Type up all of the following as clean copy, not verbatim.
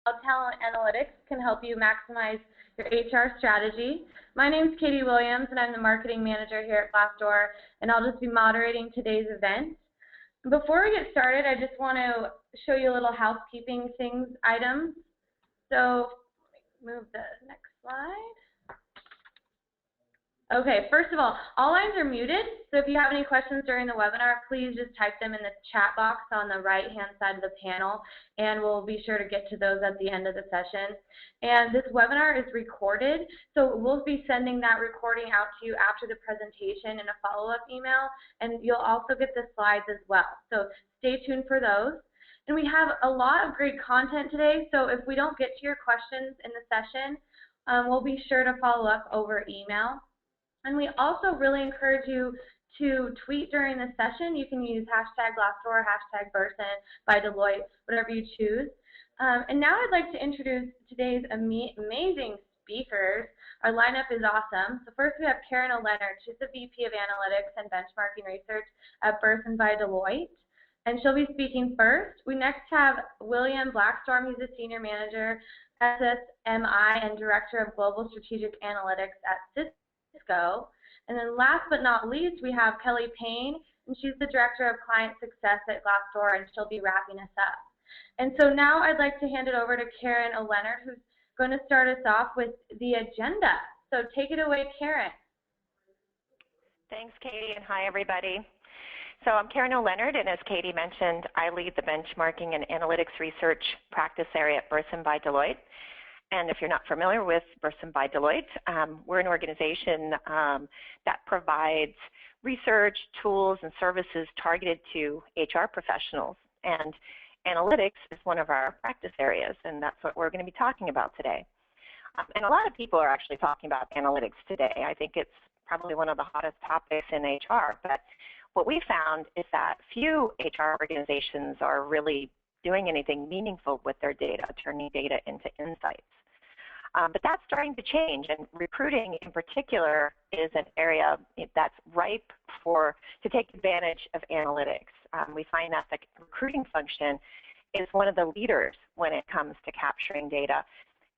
how talent analytics can help you maximize your HR strategy. My name is Katie Williams, and I'm the marketing manager here at Glassdoor, and I'll just be moderating today's event. Before we get started, I just want to show you a little housekeeping things items. So, move the next slide. Okay, first of all lines are muted, so if you have any questions during the webinar, please just type them in the chat box on the right-hand side of the panel, and we'll be sure to get to those at the end of the session. And this webinar is recorded, so we'll be sending that recording out to you after the presentation in a follow-up email, and you'll also get the slides as well. So stay tuned for those. And we have a lot of great content today, so if we don't get to your questions in the session, we'll be sure to follow up over email. And we also really encourage you to tweet during the session. You can use hashtag Glassdoor, hashtag Burson by Deloitte, whatever you choose. And now I'd like to introduce today's amazing speakers. Our lineup is awesome. So first we have Karen O'Leonard. She's the VP of Analytics and Benchmarking Research at Burson by Deloitte, and she'll be speaking first. We next have William Blackstorm. He's a Senior Manager, SSMI, and Director of Global Strategic Analytics at Cisco. And then last but not least, we have Kelly Payne, and she's the Director of Client Success at Glassdoor, and she'll be wrapping us up. And so now I'd like to hand it over to Karen O'Leonard, who's going to start us off with the agenda. So take it away, Karen. Thanks, Katie, and hi, everybody. So I'm Karen O'Leonard, and as Katie mentioned, I lead the Benchmarking and Analytics Research practice area at Burson by Deloitte. And if you're not familiar with Burson by Deloitte, we're an organization that provides research, tools, and services targeted to HR professionals. And analytics is one of our practice areas, and that's what we're going to be talking about today. And a lot of people are actually talking about analytics today. I think it's probably one of the hottest topics in HR. But what we found is that few HR organizations are really doing anything meaningful with their data, turning data into insights. But that's starting to change, and recruiting in particular is an area that's ripe to take advantage of analytics. We find that the recruiting function is one of the leaders when it comes to capturing data.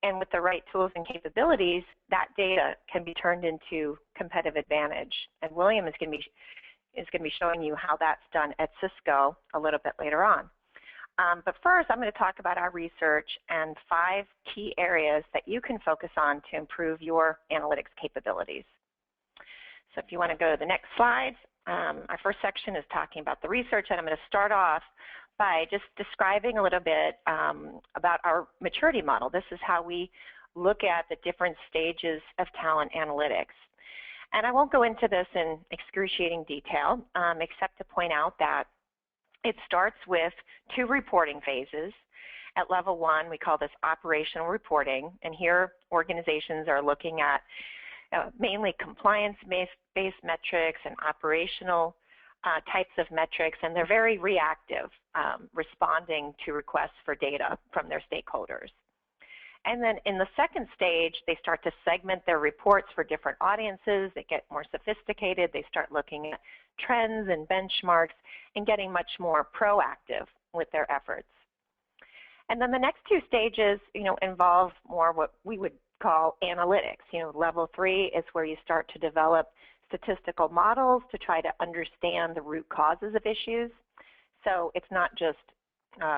And with the right tools and capabilities, that data can be turned into competitive advantage. And William is going to be showing you how that's done at Cisco a little bit later on. But first, I'm going to talk about our research and 5 key areas that you can focus on to improve your analytics capabilities. So if you want to go to the next slide, our first section is talking about the research, and I'm going to start off by just describing a little bit about our maturity model. This is how we look at the different stages of talent analytics. And I won't go into this in excruciating detail, except to point out that it starts with 2 reporting phases. At level 1, we call this operational reporting, and here organizations are looking at mainly compliance-based metrics and operational types of metrics, and they're very reactive, responding to requests for data from their stakeholders. And then in the second stage, they start to segment their reports for different audiences. They get more sophisticated. They start looking at trends and benchmarks and getting much more proactive with their efforts. And then the next 2 stages, involve more what we would call analytics. Level 3 is where you start to develop statistical models to try to understand the root causes of issues. So it's not just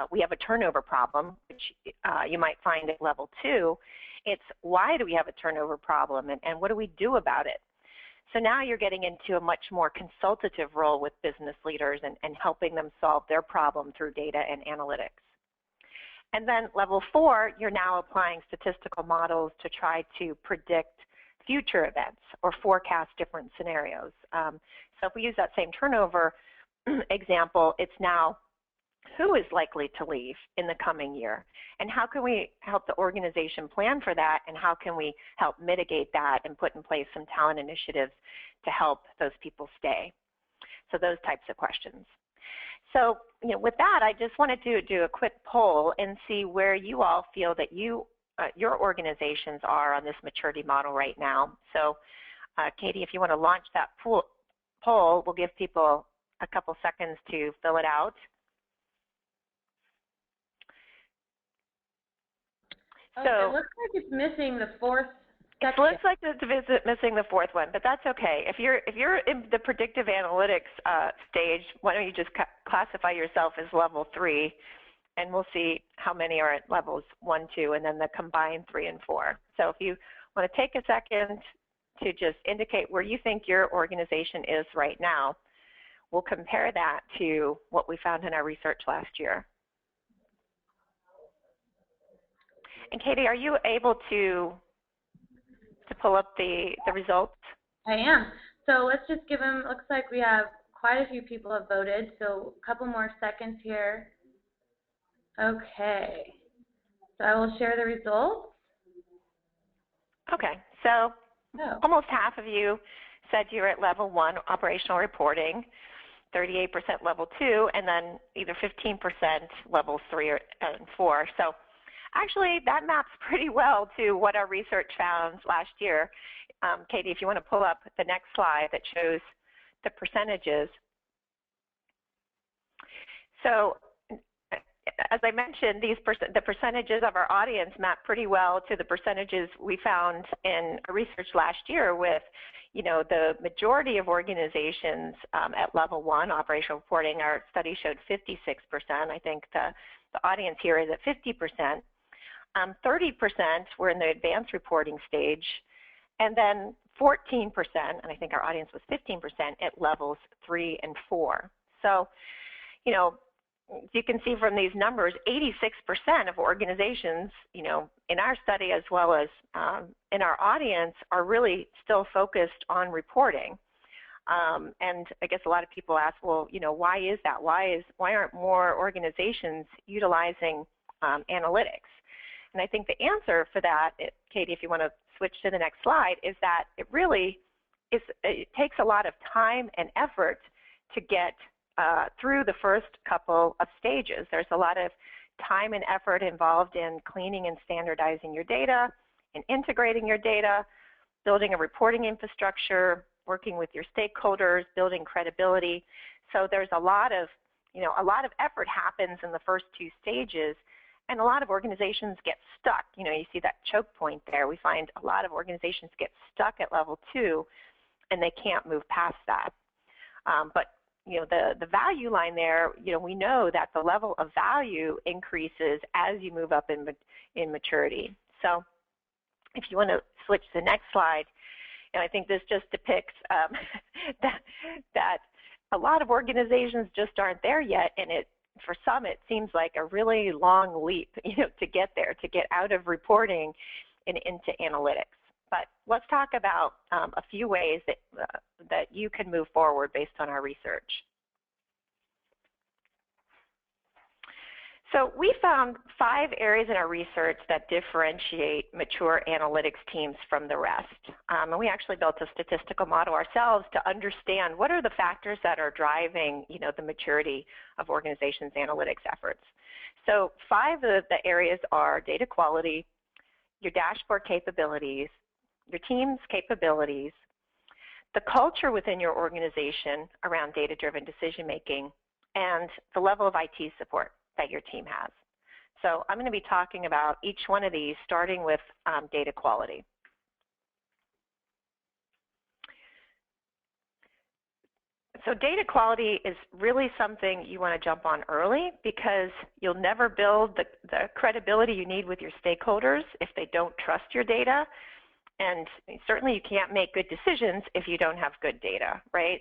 we have a turnover problem, which you might find at level 2. It's why do we have a turnover problem, and what do we do about it? So now you're getting into a much more consultative role with business leaders and helping them solve their problem through data and analytics. And then level 4, you're now applying statistical models to try to predict future events or forecast different scenarios. So if we use that same turnover example, it's now who is likely to leave in the coming year, and how can we help the organization plan for that, and how can we help mitigate that and put in place some talent initiatives to help those people stay. So those types of questions. So with that, I just wanted to do a quick poll and see where you all feel that your organizations are on this maturity model right now. So Katie, if you want to launch that poll, we'll give people a couple seconds to fill it out. Oh, So it looks like it's missing the fourth it section. looks like it's missing the fourth one, but that's okay. If you're in the predictive analytics stage, why don't you just classify yourself as level 3, and we'll see how many are at levels 1, 2, and then the combined 3 and 4. So if you want to take a second to just indicate where you think your organization is right now, we'll compare that to what we found in our research last year. And Katie, are you able to pull up the results? I am. So let's just give them, looks like we have quite a few people have voted, so a couple more seconds here. Okay. So I will share the results. Okay, so Oh. almost half of you said you're at level 1, operational reporting, 38% level 2, and then either 15% level 3 and 4. So actually, that maps pretty well to what our research found last year. Katie, if you want to pull up the next slide that shows the percentages. So as I mentioned, the percentages of our audience map pretty well to the percentages we found in research last year with, the majority of organizations at level 1, operational reporting. Our study showed 56%. I think the audience here is at 50%. 30% were in the advanced reporting stage, and then 14%, and I think our audience was 15% at levels 3 and 4. So, as you can see from these numbers, 86% of organizations, in our study as well as in our audience are really still focused on reporting. And I guess a lot of people ask, well, why is that? Why aren't more organizations utilizing analytics? And I think the answer for that, Katie, if you want to switch to the next slide, is that it takes a lot of time and effort to get through the first couple of stages. There's a lot of time and effort involved in cleaning and standardizing your data, and integrating your data, building a reporting infrastructure, working with your stakeholders, building credibility. So there's a lot of effort happens in the first 2 stages. And a lot of organizations get stuck. You see that choke point there. We find a lot of organizations get stuck at level 2, and they can't move past that. But the value line there, we know that the level of value increases as you move up in maturity. So if you want to switch to the next slide, I think this just depicts that a lot of organizations just aren't there yet, and for some, it seems like a really long leap, to get there, to get out of reporting and into analytics. But let's talk about a few ways that you can move forward based on our research. So we found 5 areas in our research that differentiate mature analytics teams from the rest. And we actually built a statistical model ourselves to understand what are the factors that are driving, the maturity of organizations' analytics efforts. So 5 of the areas are data quality, your dashboard capabilities, your team's capabilities, the culture within your organization around data-driven decision-making, and the level of IT support that your team has. So I'm going to be talking about each one of these, starting with data quality. So data quality is really something you want to jump on early, because you'll never build the credibility you need with your stakeholders if they don't trust your data. And certainly you can't make good decisions if you don't have good data, right?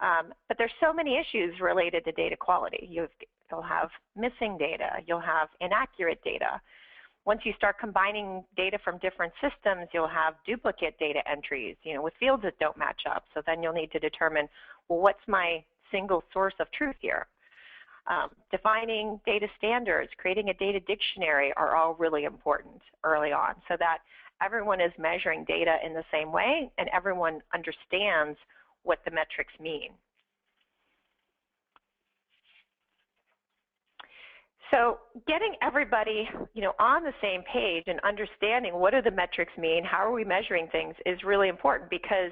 But there's so many issues related to data quality. You'll have missing data. You'll have inaccurate data. Once you start combining data from different systems, you'll have duplicate data entries, with fields that don't match up. So then you'll need to determine, well, what's my single source of truth here? Defining data standards, creating a data dictionary are all really important early on, so that everyone is measuring data in the same way and everyone understands what the metrics mean. So getting everybody, on the same page and understanding what do the metrics mean, how are we measuring things, is really important, because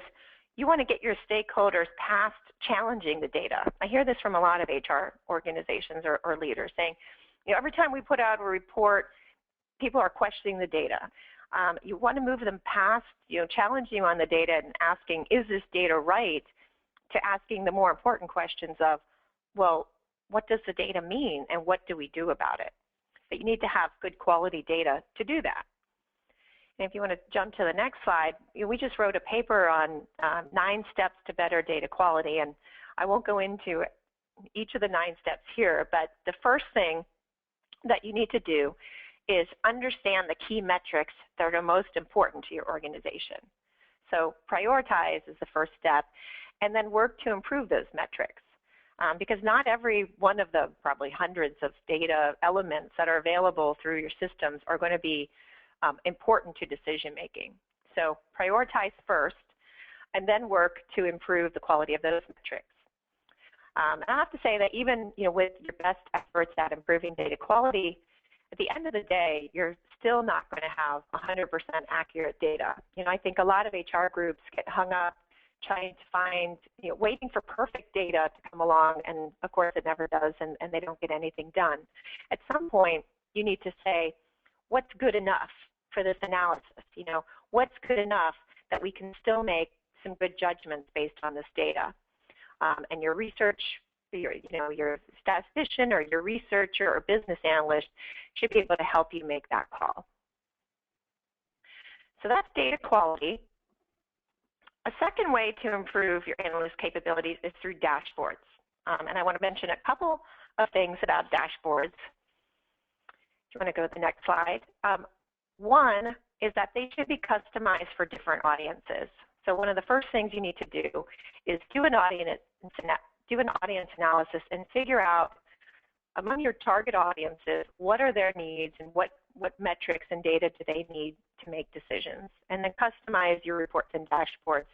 you want to get your stakeholders past challenging the data. I hear this from a lot of HR organizations or leaders saying, every time we put out a report, people are questioning the data. You want to move them past, challenging on the data and asking, is this data right, to asking the more important questions of, well, what does the data mean and what do we do about it? But you need to have good quality data to do that. And if you want to jump to the next slide, we just wrote a paper on 9 steps to better data quality, and I won't go into each of the 9 steps here, but the first thing that you need to do is understand the key metrics that are most important to your organization. So prioritize is the first step, and then work to improve those metrics. Because not every one of the probably hundreds of data elements that are available through your systems are going to be important to decision making. So prioritize first, and then work to improve the quality of those metrics. And I have to say that even with your best efforts at improving data quality, at the end of the day, you're still not going to have 100% accurate data. I think a lot of HR groups get hung up trying to find, waiting for perfect data to come along, and of course it never does, and they don't get anything done. At some point, you need to say, what's good enough for this analysis? What's good enough that we can still make some good judgments based on this data? And your research, your statistician or your researcher or business analyst should be able to help you make that call. So that's data quality. A second way to improve your analyst capabilities is through dashboards. And I want to mention a couple of things about dashboards. If you want to go to the next slide. One is that they should be customized for different audiences. So one of the first things you need to do is do an audience analysis and figure out among your target audiences, what are their needs and what metrics and data do they need to make decisions, and then customize your reports and dashboards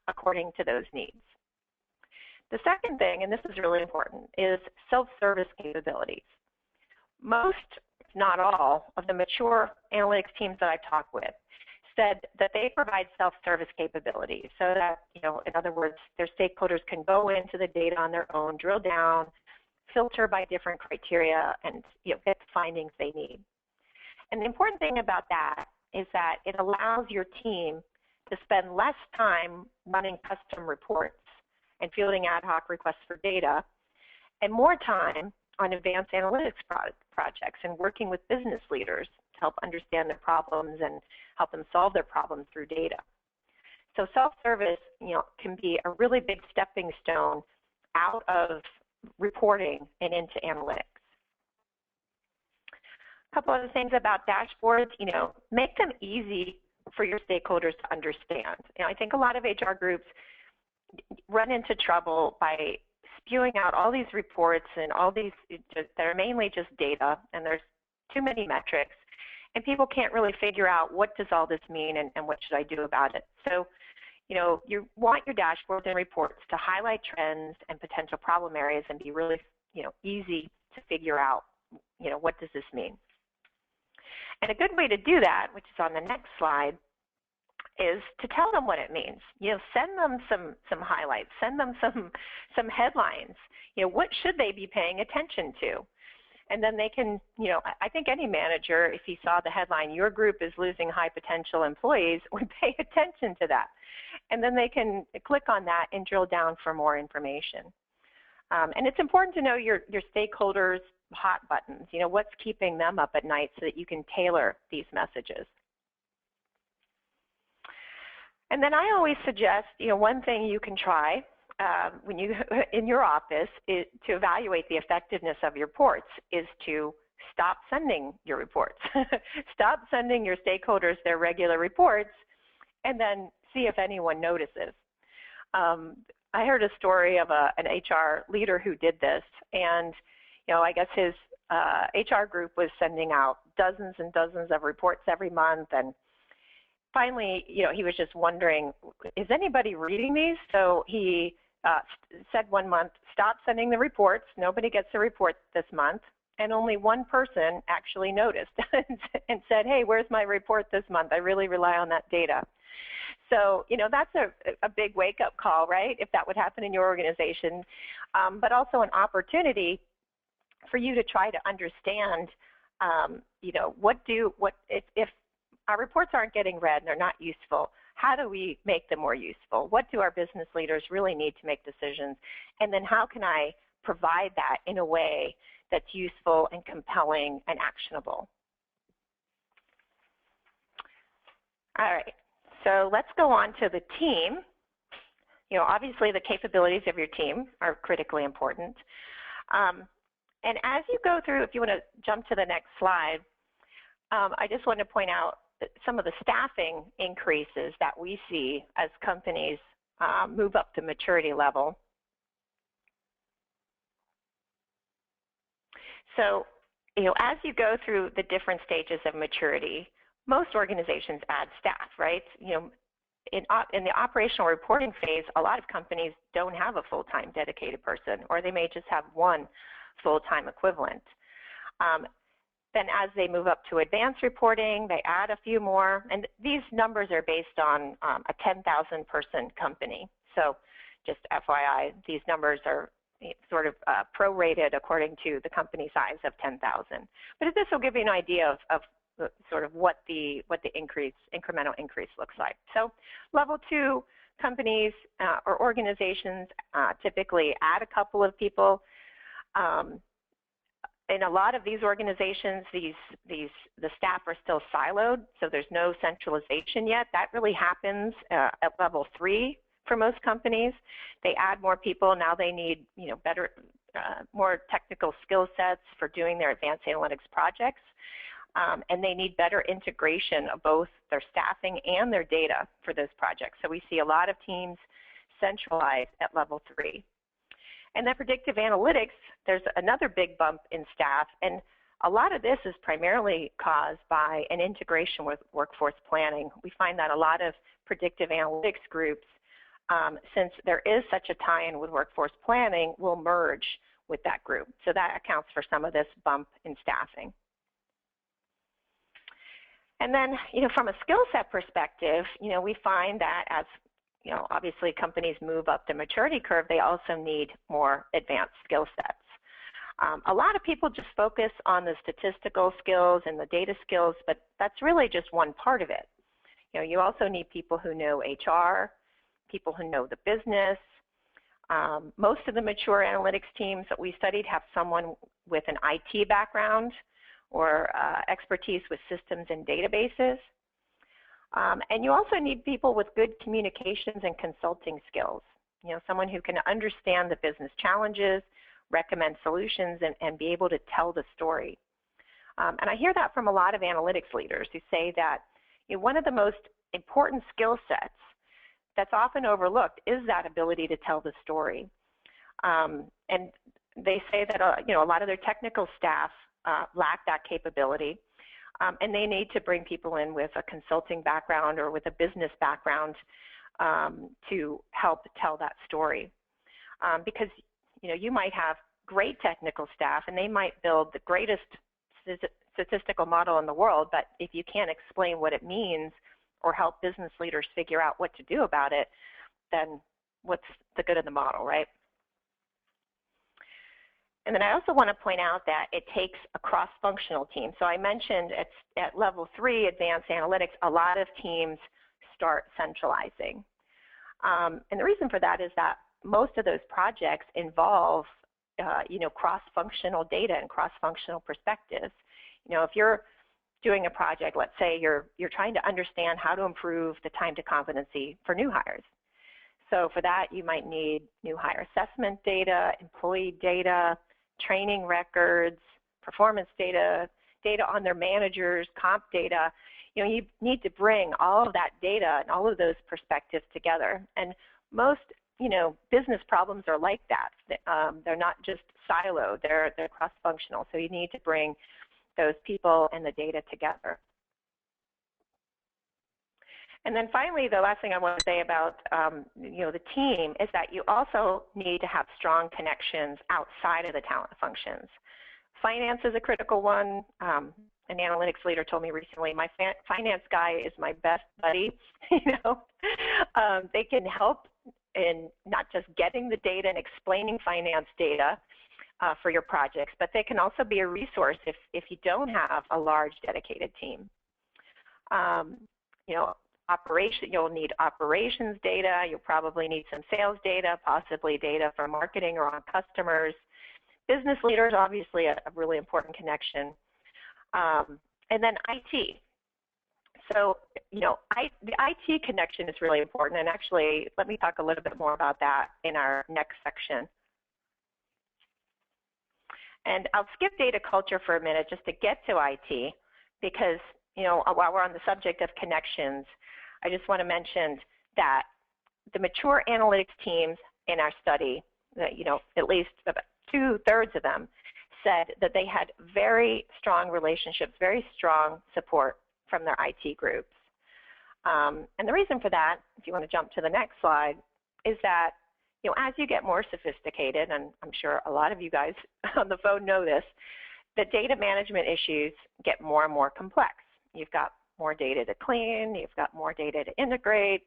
according to those needs. The second thing, and this is really important, is self-service capabilities. Most, if not all, of the mature analytics teams that I've talked with said that they provide self-service capabilities so that, in other words, their stakeholders can go into the data on their own, drill down, filter by different criteria, and get the findings they need. And the important thing about that is that it allows your team to spend less time running custom reports and fielding ad hoc requests for data, and more time on advanced analytics projects and working with business leaders to help understand their problems and help them solve their problems through data. So self-service, can be a really big stepping stone out of reporting and into analytics. A couple other things about dashboards, make them easy for your stakeholders to understand. I think a lot of HR groups run into trouble by spewing out all these reports and all these that are mainly just data, and there's too many metrics, and people can't really figure out what does all this mean and what should I do about it. So, you want your dashboards and reports to highlight trends and potential problem areas and be really, easy to figure out, what does this mean? And a good way to do that, which is on the next slide, is to tell them what it means. Send them some highlights, send them some headlines. What should they be paying attention to? And then they can, I think any manager, if he saw the headline, your group is losing high potential employees, would pay attention to that. And then they can click on that and drill down for more information. And it's important to know your stakeholders' hot buttons, what's keeping them up at night so that you can tailor these messages. And then I always suggest, one thing you can try when you in your office is to evaluate the effectiveness of your reports is to stop sending your reports. Stop sending your stakeholders their regular reports, and then see if anyone notices. I heard a story of an HR leader who did this, and I guess his HR group was sending out dozens and dozens of reports every month, and finally, he was just wondering, is anybody reading these? So he said one month, stop sending the reports. Nobody gets a report this month. And only one person actually noticed and said, hey, where's my report this month? I really rely on that data. So, that's a big wake-up call, right, if that would happen in your organization, but also an opportunity for you to try to understand if our reports aren't getting read and they're not useful, how do we make them more useful? What do our business leaders really need to make decisions? And then how can I provide that in a way that's useful and compelling and actionable? All right, so let's go on to the team. Obviously the capabilities of your team are critically important. And as you go through, if you want to jump to the next slide, I just want to point out some of the staffing increases that we see as companies move up to maturity level. So, as you go through the different stages of maturity, most organizations add staff, right? In the operational reporting phase, a lot of companies don't have a full-time dedicated person, or they may just have one full-time equivalent. Then as they move up to advanced reporting, they add a few more, and these numbers are based on a 10,000 person company. So just FYI, these numbers are sort of prorated according to the company size of 10,000. But this will give you an idea of sort of what the incremental increase looks like. So level 2 companies or organizations typically add a couple of people. In a lot of these organizations, the staff are still siloed, so there's no centralization yet. That really happens at level 3 for most companies. They add more people. Now they need better, more technical skill sets for doing their advanced analytics projects, and they need better integration of both their staffing and their data for those projects. So we see a lot of teams centralized at level 3. And then predictive analytics, there's another big bump in staff, and a lot of this is primarily caused by an integration with workforce planning. We find that a lot of predictive analytics groups, since there is such a tie-in with workforce planning, will merge with that group. So that accounts for some of this bump in staffing. And then, from a skill set perspective, we find that as obviously companies move up the maturity curve, they also need more advanced skill sets. A lot of people just focus on the statistical skills and the data skills, but that's really just one part of it. You also need people who know HR, people who know the business. Most of the mature analytics teams that we studied have someone with an IT background or expertise with systems and databases. And you also need people with good communications and consulting skills. Someone who can understand the business challenges, recommend solutions, and be able to tell the story. And I hear that from a lot of analytics leaders who say that one of the most important skill sets that's often overlooked is that ability to tell the story. And they say that a lot of their technical staff lack that capability. And they need to bring people in with a consulting background or with a business background to help tell that story. Because you might have great technical staff and they might build the greatest statistical model in the world, but if you can't explain what it means or help business leaders figure out what to do about it, then what's the good of the model, right? And then I also want to point out that it takes a cross-functional team. So I mentioned at level 3, advanced analytics, a lot of teams start centralizing. And the reason for that is that most of those projects involve, cross-functional data and cross-functional perspectives. If you're doing a project, let's say you're trying to understand how to improve the time to competency for new hires. So for that, you might need new hire assessment data, employee data, training records, performance data, data on their managers, comp data. You need to bring all of that data and all of those perspectives together. And most, business problems are like that. They're not just siloed, they're cross-functional. So you need to bring those people and the data together. And then finally, the last thing I want to say about the team is that you also need to have strong connections outside of the talent functions. Finance is a critical one. An analytics leader told me recently, my finance guy is my best buddy. They can help in not just getting the data and explaining finance data, for your projects, but they can also be a resource if you don't have a large dedicated team. You know, you'll need operations data, you'll probably need some sales data, possibly data for marketing or on customers. Business leaders, obviously a really important connection. And then IT. So, you know, the IT connection is really important, and actually, let me talk a little bit more about that in our next section. And I'll skip data culture for a minute just to get to IT, because, you know, while we're on the subject of connections, I just want to mention that the mature analytics teams in our study, that, you know, at least about 2/3 of them said that they had very strong relationships, very strong support from their IT groups. And the reason for that, if you want to jump to the next slide, is that, you know, as you get more sophisticated, and I'm sure a lot of you guys on the phone know this, that data management issues get more and more complex. You've got more data to clean, you've got more data to integrate,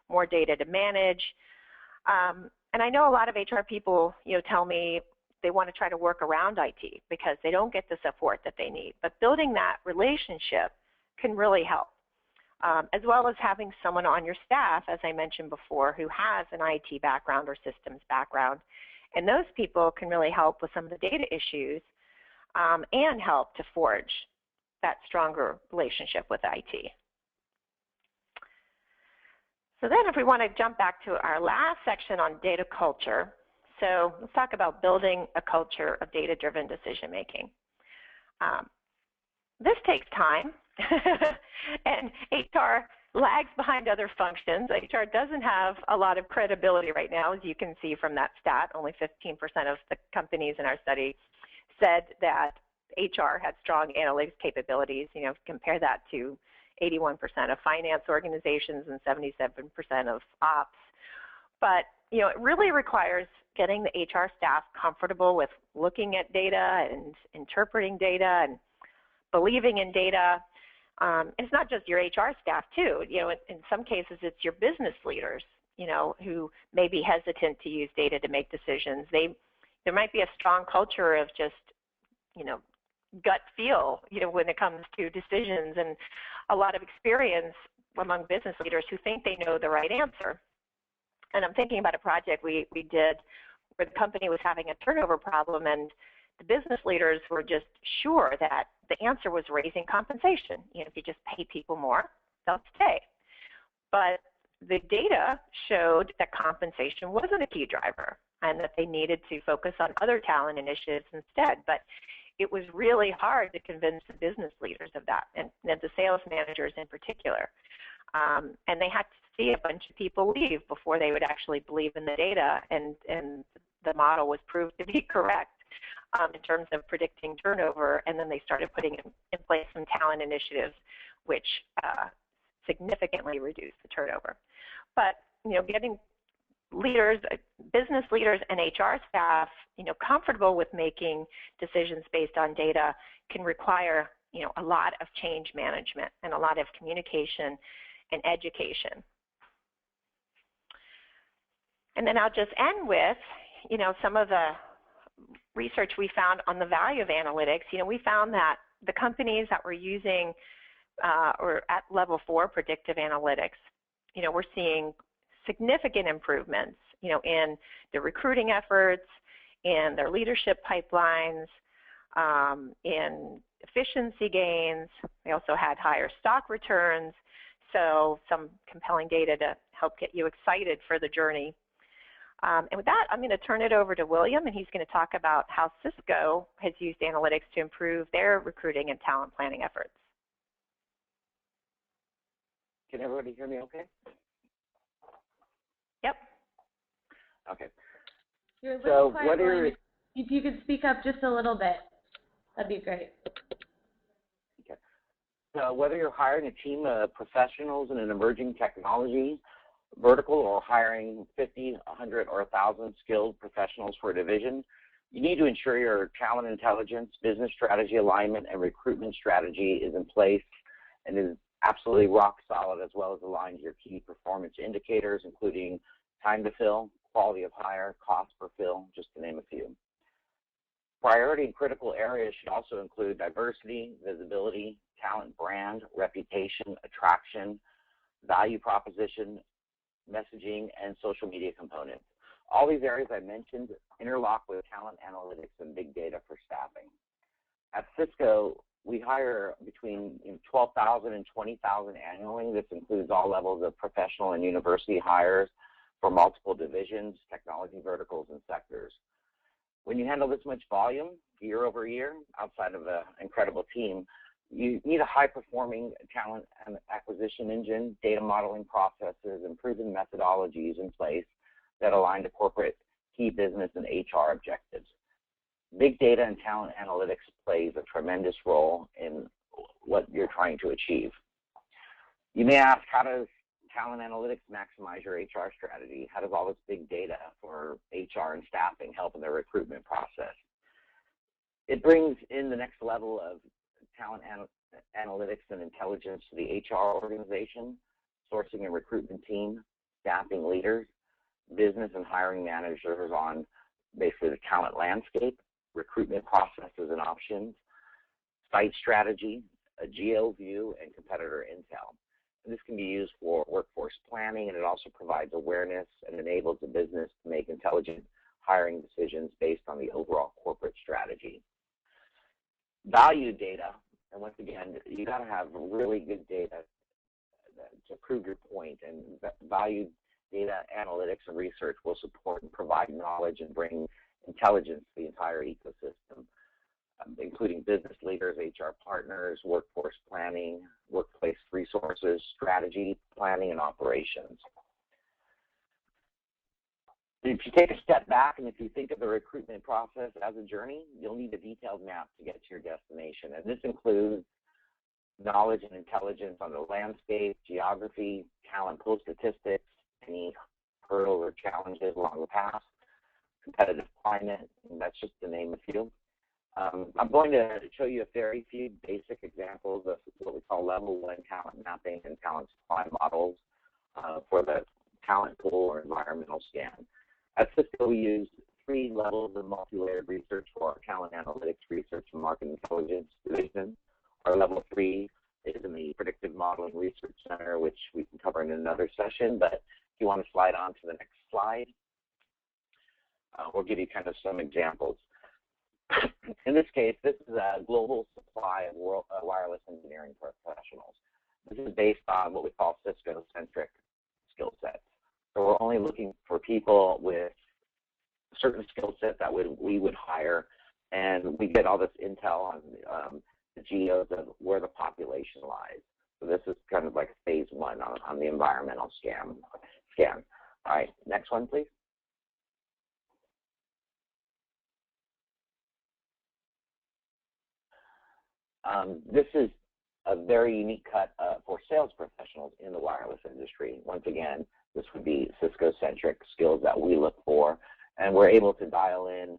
more data to manage. And I know a lot of HR people, you know, tell me they want to try to work around IT because they don't get the support that they need. But building that relationship can really help, as well as having someone on your staff, as I mentioned before, who has an IT background or systems background. And those people can really help with some of the data issues and help to forge that stronger relationship with IT. So then if we want to jump back to our last section on data culture, so let's talk about building a culture of data-driven decision-making. This takes time, and HR lags behind other functions. HR doesn't have a lot of credibility right now, as you can see from that stat. Only 15% of the companies in our study said that HR had strong analytics capabilities. You know, compare that to 81% of finance organizations and 77% of ops. But, you know, it really requires getting the HR staff comfortable with looking at data and interpreting data and believing in data. It's not just your HR staff too. You know, in some cases it's your business leaders, you know, who may be hesitant to use data to make decisions. There might be a strong culture of just, you know, gut feel, you know, when it comes to decisions, and a lot of experience among business leaders who think they know the right answer. And I'm thinking about a project we did where the company was having a turnover problem, and the business leaders were just sure that the answer was raising compensation. You know, if you just pay people more, they'll stay. But the data showed that compensation wasn't a key driver and that they needed to focus on other talent initiatives instead. But it was really hard to convince the business leaders of that, and the sales managers in particular. And they had to see a bunch of people leave before they would actually believe in the data, and the model was proved to be correct in terms of predicting turnover, and then they started putting in place some talent initiatives which significantly reduced the turnover. But, you know, getting leaders, business leaders and HR staff, you know, comfortable with making decisions based on data can require, you know, a lot of change management and a lot of communication and education. And then I'll just end with, you know, some of the research we found on the value of analytics. You know, we found that the companies that were using or at level 4 predictive analytics, you know, we're seeing significant improvements, you know, in their recruiting efforts, in their leadership pipelines, in efficiency gains. They also had higher stock returns, so some compelling data to help get you excited for the journey. And with that, I'm going to turn it over to William, and he's going to talk about how Cisco has used analytics to improve their recruiting and talent planning efforts. Can everybody hear me okay? Yep. Okay. You're a little quiet, William. If you could speak up just a little bit, that'd be great. Okay. So whether you're hiring a team of professionals in an emerging technology vertical or hiring 50, 100, or 1,000 skilled professionals for a division, you need to ensure your talent intelligence, business strategy alignment, and recruitment strategy is in place and is absolutely rock solid, as well as aligned to your key performance indicators, including time to fill, quality of hire, cost per fill, just to name a few. Priority and critical areas should also include diversity, visibility, talent brand, reputation, attraction, value proposition, messaging, and social media components. All these areas I mentioned interlock with talent analytics and big data for staffing. At Cisco, we hire between 12,000 and 20,000 annually. This includes all levels of professional and university hires for multiple divisions, technology verticals, and sectors. When you handle this much volume year over year, outside of an incredible team, you need a high-performing talent and acquisition engine, data modeling processes, and proven methodologies in place that align to corporate key business and HR objectives. Big data and talent analytics plays a tremendous role in what you're trying to achieve. You may ask, how does talent analytics maximize your HR strategy? How does all this big data for HR and staffing help in the recruitment process? It brings in the next level of talent analytics and intelligence to the HR organization, sourcing and recruitment team, staffing leaders, business and hiring managers on basically the talent landscape, recruitment processes and options, site strategy, a geo view, and competitor intel. And this can be used for workforce planning, and it also provides awareness and enables the business to make intelligent hiring decisions based on the overall corporate strategy. Value data, and once again, you got to have really good data to prove your point, and value data analytics and research will support and provide knowledge and bring intelligence to the entire ecosystem, including business leaders, HR partners, workforce planning, workplace resources, strategy, planning, and operations. If you take a step back and if you think of the recruitment process as a journey, you'll need a detailed map to get to your destination. And this includes knowledge and intelligence on the landscape, geography, talent pool statistics, any hurdles or challenges along the path, competitive climate, and that's just to name a few. I'm going to show you a very few basic examples of what we call level 1 talent mapping and talent supply models for the talent pool or environmental scan. At Cisco, we use 3 levels of multi-layered research for our talent analytics research and market intelligence division. Our level 3 is in the predictive modeling research center, which we can cover in another session, but if you want to slide on to the next slide, we'll give you kind of some examples. In this case, this is a global supply of wireless engineering professionals. This is based on what we call Cisco-centric skill sets. So we're only looking for people with certain skill sets that we would hire, and we get all this intel on the geos of where the population lies. So this is kind of like phase 1 on the environmental scan. All right, next one, please. This is a very unique cut for sales professionals in the wireless industry. Once again, this would be Cisco-centric skills that we look for, and we're able to dial in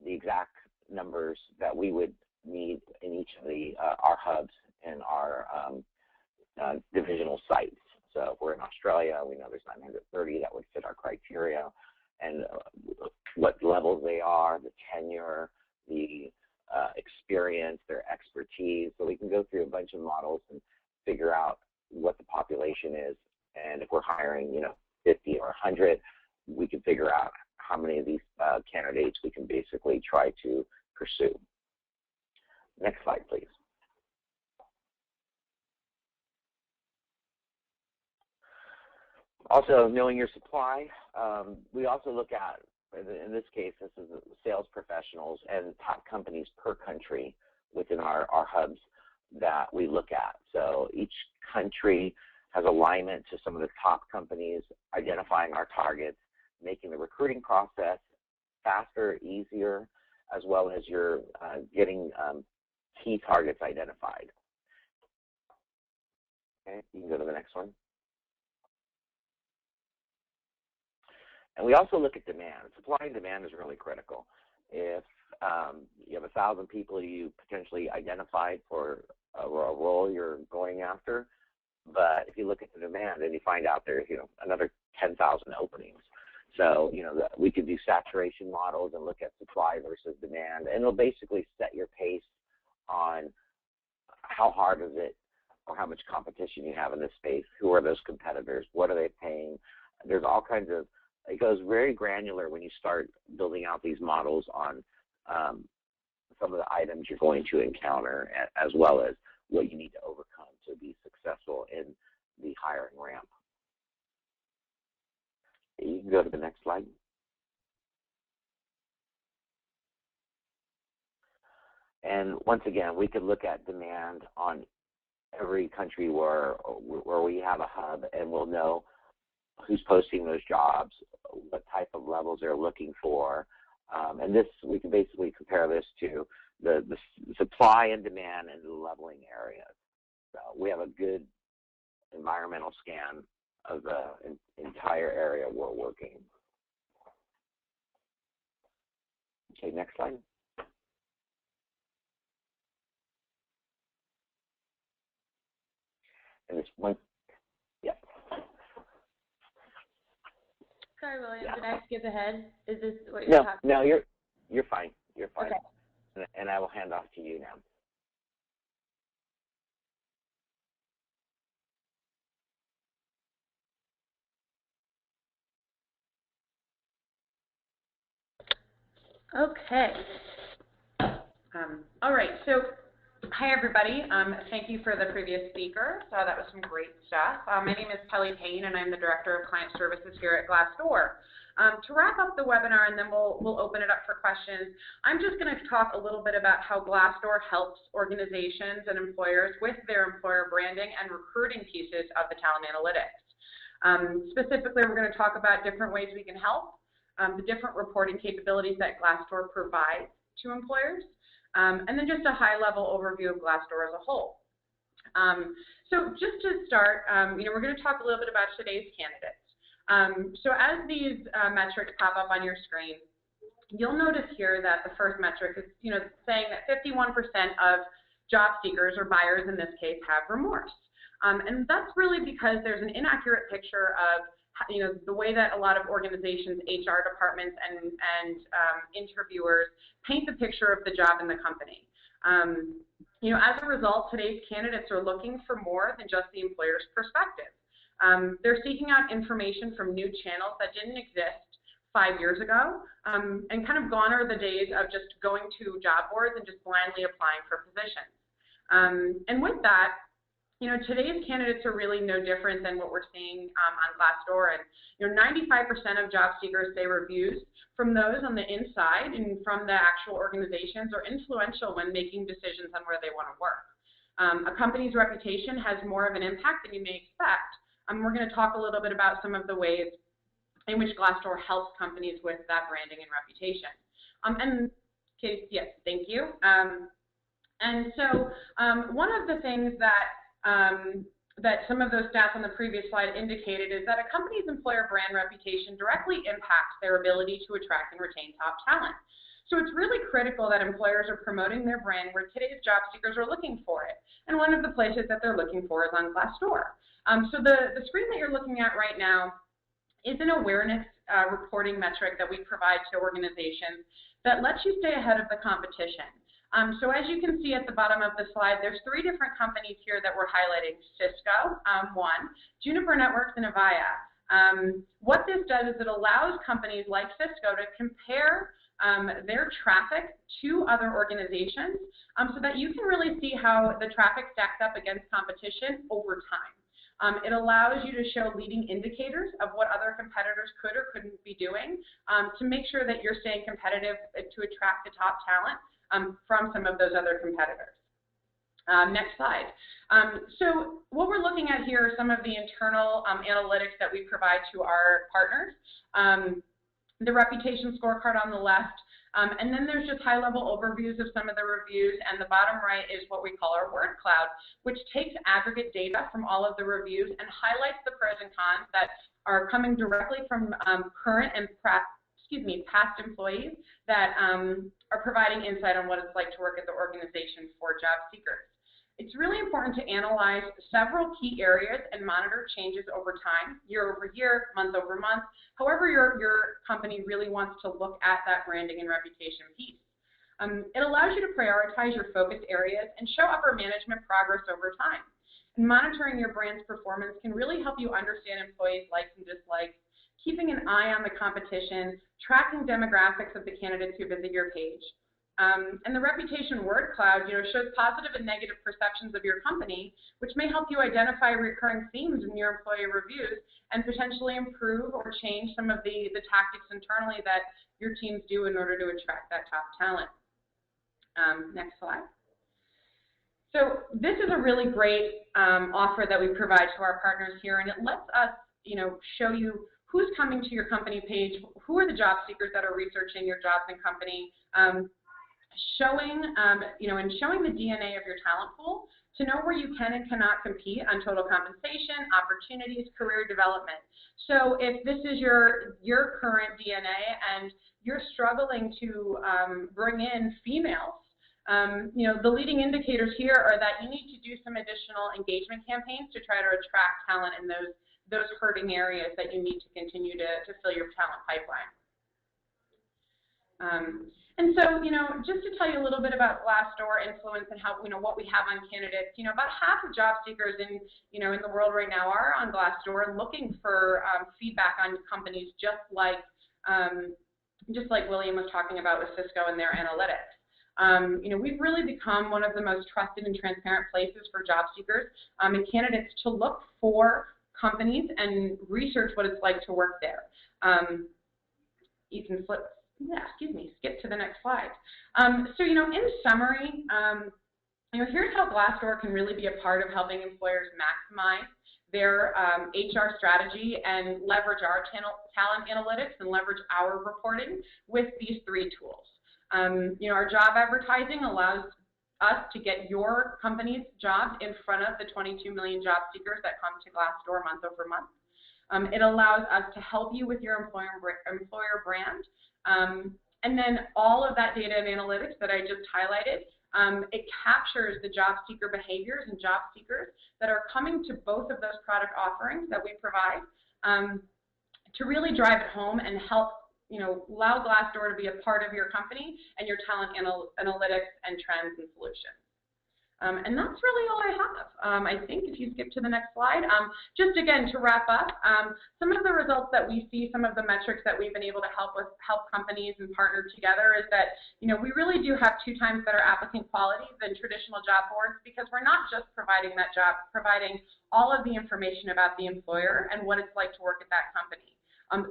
the exact numbers that we would need in each of the our hubs and our divisional sites. So if we're in Australia, we know there's 930 that would fit our criteria, and what levels they are, the tenure, the experience, their expertise. So we can go through a bunch of models and figure out what the population is. And if we're hiring, 50 or 100, we can figure out how many of these candidates we can basically try to pursue. Next slide, please. Also, knowing your supply, we also look at, in this case, this is sales professionals and top companies per country within our hubs that we look at. So each country has alignment to some of the top companies, identifying our targets, making the recruiting process faster, easier, as well as you're getting key targets identified. Okay, you can go to the next one. And we also look at demand. Supply and demand is really critical. If you have 1,000 people you potentially identified for a role you're going after, but if you look at the demand and you find out there's another 10,000 openings. So, we could do saturation models and look at supply versus demand, and it'll basically set your pace on how hard is it or how much competition you have in this space, who are those competitors, what are they paying. There's all kinds of, it goes very granular when you start building out these models on some of the items you're going to encounter, as well as what you need to overcome to be successful in the hiring ramp. You can go to the next slide. And once again, we could look at demand on every country where we have a hub, and we'll know who's posting those jobs, what type of levels they're looking for. And this, we can basically compare this to the supply and demand and the leveling areas. So we have a good environmental scan of the entire area we're working. Okay, next slide. And this one, yeah. Sorry, William, did I skip ahead? Is this what you're talking about? No, you're fine. You're fine. Okay. And I will hand off to you now. Okay. All right, so hi everybody. Thank you for the previous speaker. So that was some great stuff. My name is Kelly Payne, and I'm the Director of Client Services here at Glassdoor. To wrap up the webinar, and then we'll open it up for questions, I'm just going to talk a little bit about how Glassdoor helps organizations and employers with their employer branding and recruiting pieces of the talent analytics. Specifically, we're going to talk about different ways we can help, the different reporting capabilities that Glassdoor provides to employers, and then just a high-level overview of Glassdoor as a whole. So just to start, we're going to talk a little bit about today's candidates. So as these metrics pop up on your screen, you'll notice here that the first metric is, saying that 51% of job seekers, or buyers in this case, have remorse. And that's really because there's an inaccurate picture of the way that a lot of organizations, HR departments, and interviewers paint the picture of the job in the company. As a result, today's candidates are looking for more than just the employer's perspective. They're seeking out information from new channels that didn't exist 5 years ago, and kind of gone are the days of just going to job boards and just blindly applying for positions. And with that, today's candidates are really no different than what we're seeing on Glassdoor. And 95% of job seekers say reviews from those on the inside and from the actual organizations are influential when making decisions on where they want to work. A company's reputation has more of an impact than you may expect. We're going to talk a little bit about some of the ways in which Glassdoor helps companies with that branding and reputation. And Katie, yes, thank you. And so one of the things that some of those stats on the previous slide indicated is that a company's employer brand reputation directly impacts their ability to attract and retain top talent. So it's really critical that employers are promoting their brand where today's job seekers are looking for it. And one of the places that they're looking for is on Glassdoor. So the screen that you're looking at right now is an awareness reporting metric that we provide to organizations that lets you stay ahead of the competition. So as you can see at the bottom of the slide, there's 3 different companies here that we're highlighting: Cisco, one, Juniper Networks, and Avaya. What this does is it allows companies like Cisco to compare their traffic to other organizations so that you can really see how the traffic stacks up against competition over time. It allows you to show leading indicators of what other competitors could or couldn't be doing to make sure that you're staying competitive to attract the top talent from some of those other competitors. Next slide. So what we're looking at here are some of the internal analytics that we provide to our partners. The reputation scorecard on the left, and then there's just high-level overviews of some of the reviews, and the bottom right is what we call our word cloud, which takes aggregate data from all of the reviews and highlights the pros and cons that are coming directly from current and past employees that are providing insight on what it's like to work at the organization for job seekers. It's really important to analyze several key areas and monitor changes over time, year over year, month over month, however your company really wants to look at that branding and reputation piece. It allows you to prioritize your focus areas and show upper management progress over time. And monitoring your brand's performance can really help you understand employees' likes and dislikes, keeping an eye on the competition, tracking demographics of the candidates who visit your page. And the reputation word cloud, shows positive and negative perceptions of your company, which may help you identify recurring themes in your employee reviews and potentially improve or change some of the tactics internally that your teams do in order to attract that top talent. Next slide. So this is a really great offer that we provide to our partners here, and it lets us, show you who's coming to your company page, who are the job seekers that are researching your jobs and company, showing the DNA of your talent pool to know where you can and cannot compete on total compensation, opportunities, career development. So if this is your current DNA and you're struggling to bring in females, the leading indicators here are that you need to do some additional engagement campaigns to try to attract talent in those hurting areas that you need to continue to fill your talent pipeline. And so, just to tell you a little bit about Glassdoor influence and how, what we have on candidates, about half of job seekers in the world right now are on Glassdoor looking for feedback on companies, just like William was talking about with Cisco and their analytics. We've really become one of the most trusted and transparent places for job seekers and candidates to look for companies and research what it's like to work there. You can skip to the next slide. So, in summary, here's how Glassdoor can really be a part of helping employers maximize their HR strategy and leverage our talent analytics and leverage our reporting with these three tools. Our job advertising allows us to get your company's jobs in front of the 22 million job seekers that come to Glassdoor month over month. It allows us to help you with your employer brand. And then all of that data and analytics that I just highlighted, it captures the job seeker behaviors and job seekers that are coming to both of those product offerings that we provide to really drive it home and help allow Glassdoor to be a part of your company and your talent analytics and trends and solutions. And that's really all I have. I think if you skip to the next slide, just again to wrap up, some of the results that we see, some of the metrics that we've been able to help companies and partner together is that we really do have 2 times better applicant quality than traditional job boards because we're not just providing that job, providing all of the information about the employer and what it's like to work at that company.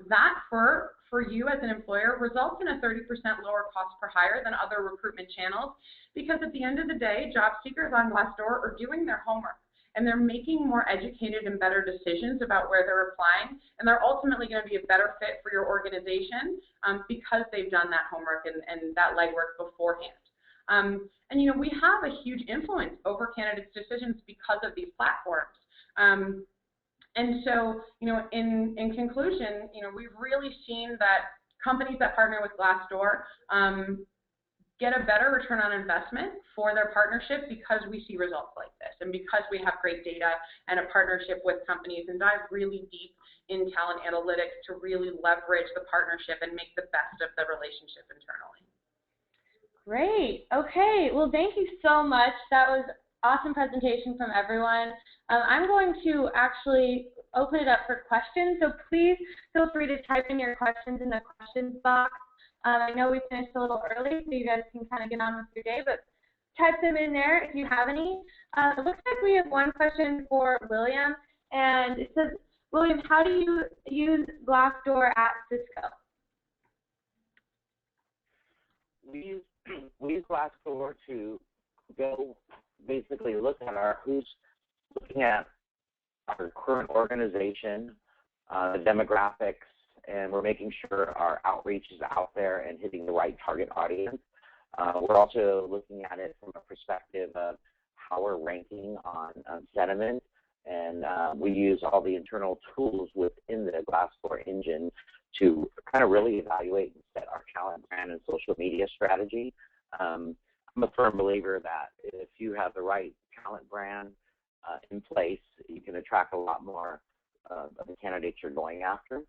That for you as an employer results in a 30% lower cost per hire than other recruitment channels because at the end of the day, job seekers on Glassdoor are doing their homework and they're making more educated and better decisions about where they're applying, and they're ultimately going to be a better fit for your organization because they've done that homework and that legwork beforehand. And we have a huge influence over candidates' decisions because of these platforms. And so, in conclusion, we've really seen that companies that partner with Glassdoor get a better return on investment for their partnership because we see results like this and because we have great data and a partnership with companies and dive really deep in talent analytics to really leverage the partnership and make the best of the relationship internally. Great. Okay. Well, thank you so much. That was awesome presentation from everyone. I'm going to actually open it up for questions, so please feel free to type in your questions in the questions box. I know we finished a little early, so you guys can kind of get on with your day, but type them in there if you have any. It looks like we have one question for William, and it says, William, how do you use Glassdoor at Cisco? We use Glassdoor to go basically look at who's looking at our current organization, the demographics, and we're making sure our outreach is out there and hitting the right target audience. We're also looking at it from a perspective of how we're ranking on sentiment, and we use all the internal tools within the Glassdoor engine to kind of really evaluate and set our talent brand and social media strategy. I'm a firm believer that if you have the right talent brand in place, you can attract a lot more of the candidates you're going after.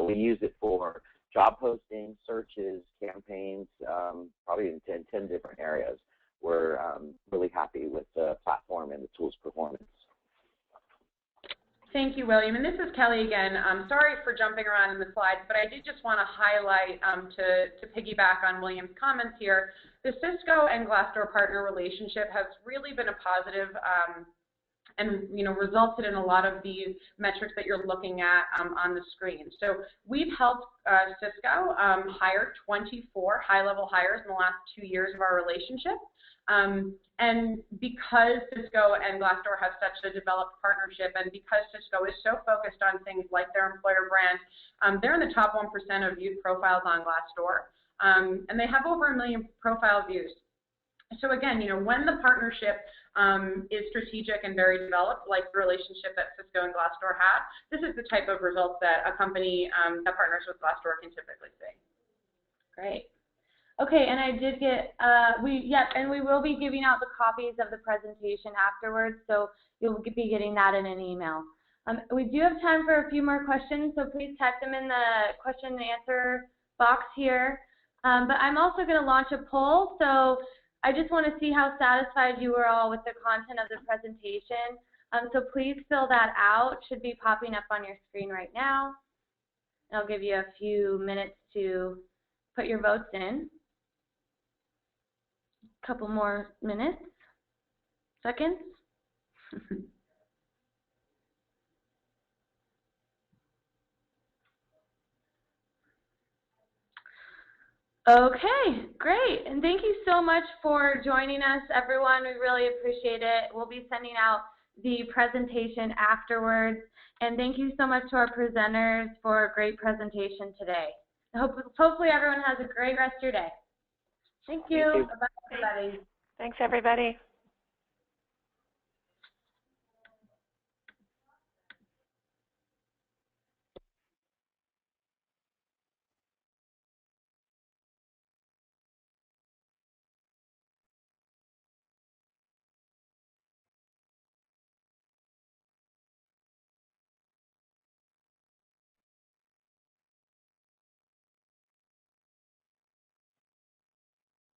We use it for job postings, searches, campaigns, probably in 10 different areas. We're really happy with the platform and the tool's performance. Thank you, William. And this is Kelly again. Sorry for jumping around in the slides, but I did just want to highlight to piggyback on William's comments here. The Cisco and Glassdoor partner relationship has really been a positive and resulted in a lot of these metrics that you're looking at on the screen. So we've helped Cisco hire 24 high-level hires in the last 2 years of our relationship. And because Cisco and Glassdoor have such a developed partnership, and because Cisco is so focused on things like their employer brand, they're in the top 1% of viewed profiles on Glassdoor, and they have over 1 million profile views. So again, when the partnership is strategic and very developed, like the relationship that Cisco and Glassdoor have, this is the type of results that a company that partners with Glassdoor can typically see. Great. Okay, and I did get, and we will be giving out the copies of the presentation afterwards, so you'll be getting that in an email. We do have time for a few more questions, so please type them in the question and answer box here. But I'm also going to launch a poll, so I just want to see how satisfied you were all with the content of the presentation. So please fill that out. It should be popping up on your screen right now. I'll give you a few minutes to put your votes in. Couple more minutes, seconds. Okay, great. And thank you so much for joining us, everyone. We really appreciate it. We'll be sending out the presentation afterwards. And thank you so much to our presenters for a great presentation today. Hopefully everyone has a great rest of your day. Thank you. Thank you. Bye-bye, everybody. Thanks, everybody.